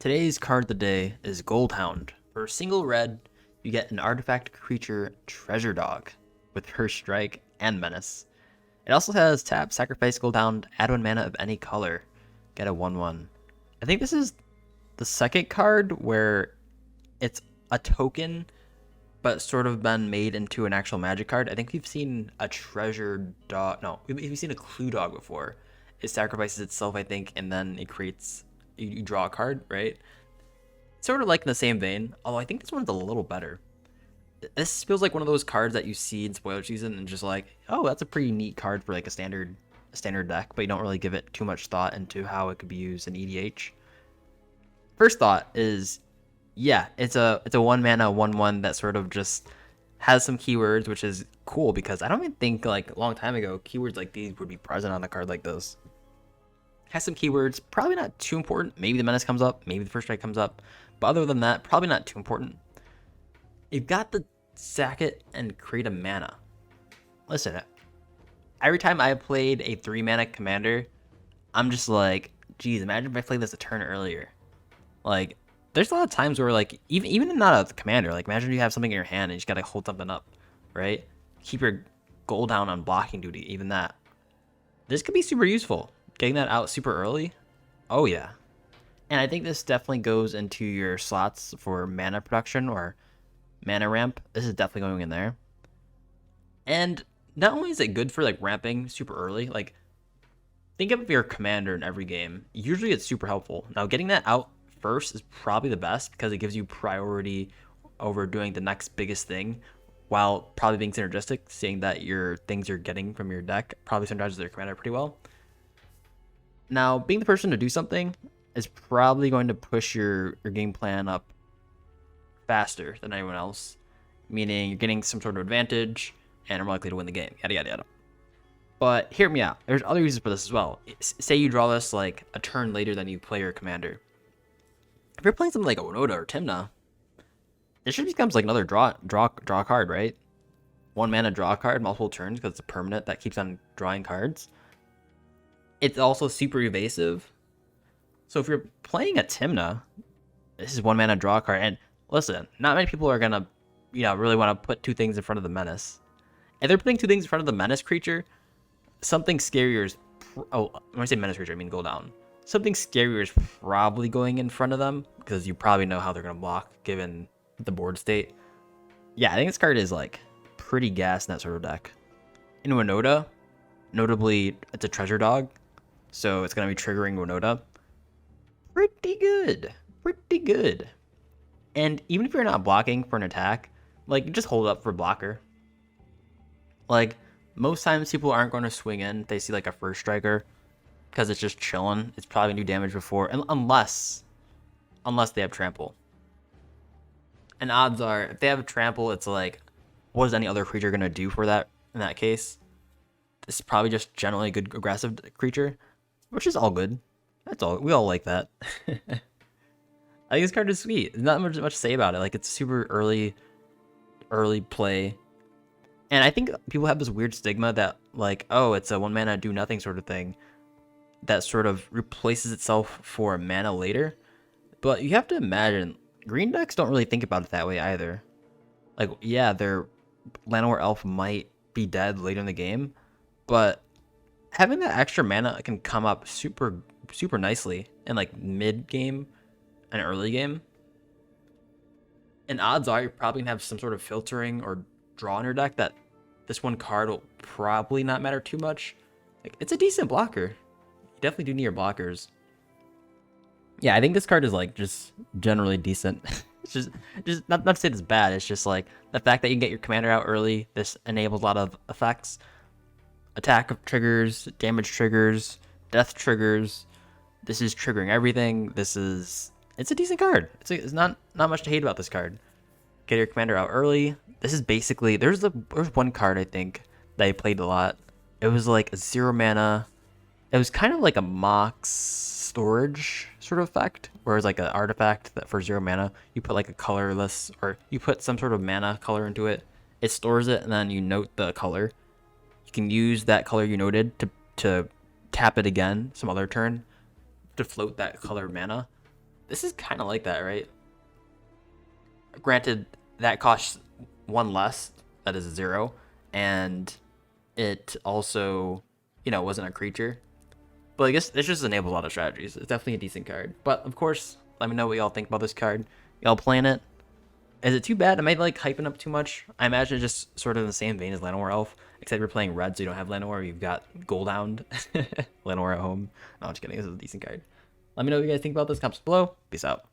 Today's card of the day is Goldhound. For a single red, you get an artifact creature treasure dog with first strike and menace. It also has tap, sacrifice Goldhound, add 1 mana of any color, get a 1/1. I think this is the second card where it's a token but sort of been made into an actual magic card. I think we've seen a treasure dog. No, we've seen a clue dog before. It sacrifices itself, I think, and then it creates. You draw a card, right? Sort of like in the same vein, although I think this one's a little better. This feels like one of those cards that you see in spoiler season and just like, oh, that's a pretty neat card for like a standard deck, but you don't really give it too much thought into how it could be used in EDH. First thought is, yeah, it's a 1 mana 1/1 that sort of just has some keywords, which is cool because I don't even think like a long time ago keywords like these would be present on a card like this. Has some keywords, probably not too important. Maybe the menace comes up, maybe the first strike comes up, but other than that, probably not too important. You've got to sack it and create a mana. Listen, every time I played a 3 mana commander, I'm just like, geez, imagine if I played this a turn earlier. Like, there's a lot of times where like, even not a commander, like imagine you have something in your hand and you just gotta hold something up, right? Keep your gold down on blocking duty, even that. This could be super useful. Getting that out super early, oh yeah. And I think this definitely goes into your slots for mana production or mana ramp. This is definitely going in there. And not only is it good for like ramping super early, like think of your commander in every game. Usually it's super helpful. Now getting that out first is probably the best because it gives you priority over doing the next biggest thing while probably being synergistic, seeing that your things you're getting from your deck probably synergizes your commander pretty well. Now, being the person to do something is probably going to push your game plan up faster than anyone else, meaning you're getting some sort of advantage and are more likely to win the game, yada, yada, yada. But hear me out. There's other reasons for this as well. Say you draw this like a turn later than you play your commander. If you're playing something like Onoda or Tymna, this just becomes like another draw card, right? 1 mana draw card, multiple turns because it's a permanent that keeps on drawing cards. It's also super evasive. So if you're playing a Tymna, this is 1 mana draw card. And listen, not many people are gonna, really want to put 2 things in front of the menace. If they're putting 2 things in front of the menace creature, something scarier is. When I say menace creature, I mean Goldhound. Something scarier is probably going in front of them because you probably know how they're gonna block given the board state. Yeah, I think this card is like pretty gas in that sort of deck. In Onoda, notably, it's a treasure dog. So it's going to be triggering Onoda. Pretty good. And even if you're not blocking for an attack, like, you just hold up for blocker. Like, most times people aren't going to swing in if they see, like, a first striker. Because it's just chilling. It's probably going to do damage before. Unless they have trample. And odds are, if they have a trample, it's like, what is any other creature going to do for that in that case? This is probably just generally a good aggressive creature. Which is all good. That's all. We all like that. I think this card is sweet. There's not much to say about it. Like, it's super early play. And I think people have this weird stigma that, like, oh, it's a 1 mana do nothing sort of thing that sort of replaces itself for a mana later. But you have to imagine, green decks don't really think about it that way either. Like, yeah, their Llanowar Elf might be dead later in the game, but having that extra mana can come up super nicely in like mid game and early game. And odds are you're probably gonna have some sort of filtering or draw in your deck that this one card will probably not matter too much. Like, it's a decent blocker. You definitely do need your blockers. Yeah, I think this card is like just generally decent. It's just not to say it's bad. It's just like the fact that you can get your commander out early. This enables a lot of effects. Attack triggers, damage triggers, death triggers. This is triggering everything. It's a decent card. It's not much to hate about this card. Get your commander out early. This is basically, there's one card I think that I played a lot. It was like a 0 mana. It was kind of like a Mox storage sort of effect, where it's like an artifact that for 0 mana you put like a colorless, or you put some sort of mana color into it. It stores it and then you note the color. You can use that color you noted to tap it again some other turn to float that color mana. This is kind of like that, right? Granted, that costs one less, that is a 0, and it also, wasn't a creature. But I guess this just enables a lot of strategies. It's definitely a decent card. But of course, let me know what y'all think about this card. Y'all playing it? Is it too bad? Am I like hyping up too much? I imagine it's just sort of in the same vein as Llanowar Elf, except you're playing red, so you don't have Llanowar. You've got Goldhound, Llanowar at home. No, I'm just kidding. This is a decent card. Let me know what you guys think about this. Comments below. Peace out.